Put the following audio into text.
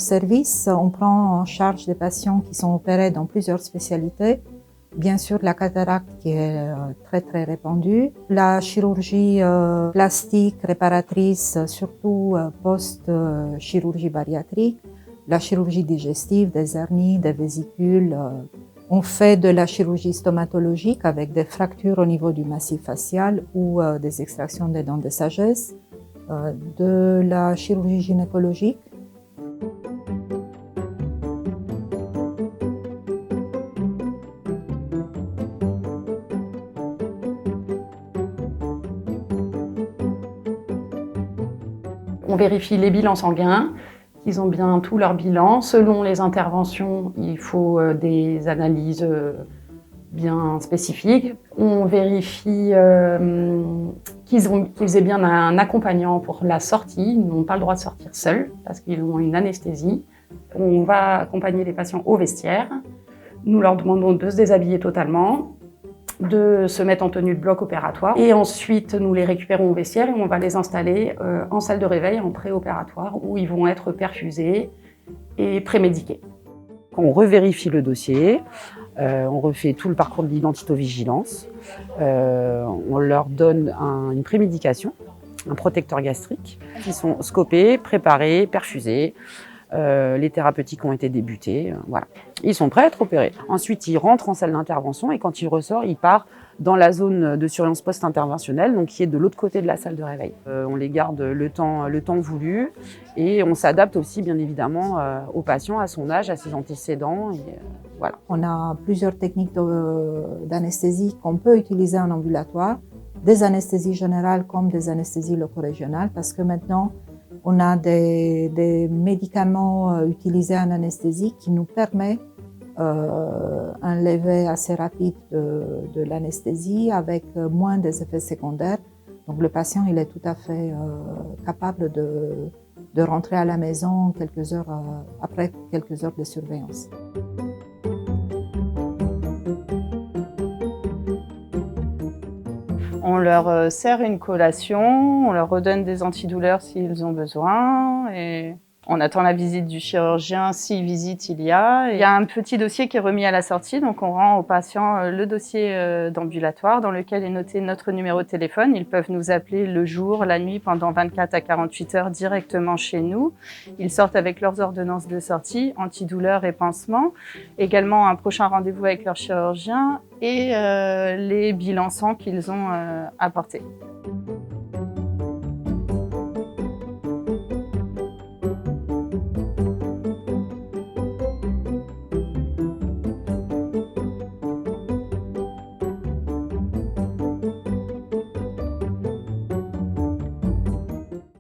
service, on prend en charge des patients qui sont opérés dans plusieurs spécialités. Bien sûr, la cataracte qui est très répandue, la chirurgie plastique réparatrice, surtout post-chirurgie bariatrique, la chirurgie digestive, des hernies, des vésicules. On fait de la chirurgie stomatologique avec des fractures au niveau du massif facial ou des extractions des dents de sagesse, de la chirurgie gynécologique. On vérifie les bilans sanguins, qu'ils ont bien tout leur bilan. Selon les interventions, il faut des analyses bien spécifiques. On vérifie qu'ils aient bien un accompagnant pour la sortie. Ils n'ont pas le droit de sortir seuls parce qu'ils ont une anesthésie. On va accompagner les patients au vestiaire. Nous leur demandons de se déshabiller totalement, de se mettre en tenue de bloc opératoire. Et ensuite, nous les récupérons au vestiaire et on va les installer en salle de réveil, en préopératoire, où ils vont être perfusés et prémédiqués. On revérifie le dossier, on refait tout le parcours de l'identitovigilance, on leur donne une prémédication, un protecteur gastrique. Ils sont scopés, préparés, perfusés. Les thérapeutiques ont été débutées, voilà. Ils sont prêts à être opérés. Ensuite, ils rentrent en salle d'intervention et quand ils ressortent, ils partent dans la zone de surveillance post-interventionnelle, donc qui est de l'autre côté de la salle de réveil. On les garde le temps voulu et on s'adapte aussi, bien évidemment, au patient, à son âge, à ses antécédents. Voilà. On a plusieurs techniques d'anesthésie qu'on peut utiliser en ambulatoire, des anesthésies générales comme des anesthésies loco-régionales, parce que maintenant, on a des médicaments utilisés en anesthésie qui nous permettent un lever assez rapide de l'anesthésie avec moins des effets secondaires. Donc le patient il est tout à fait capable de rentrer à la maison quelques heures, après quelques heures de surveillance. On leur sert une collation, on leur redonne des antidouleurs s'ils ont besoin et on attend la visite du chirurgien si visite il y a. Il y a un petit dossier qui est remis à la sortie, donc on rend aux patients le dossier d'ambulatoire dans lequel est noté notre numéro de téléphone. Ils peuvent nous appeler le jour, la nuit, pendant 24 à 48 heures directement chez nous. Ils sortent avec leurs ordonnances de sortie, antidouleurs et pansements. Également un prochain rendez-vous avec leur chirurgien et les bilans sang qu'ils ont apportés.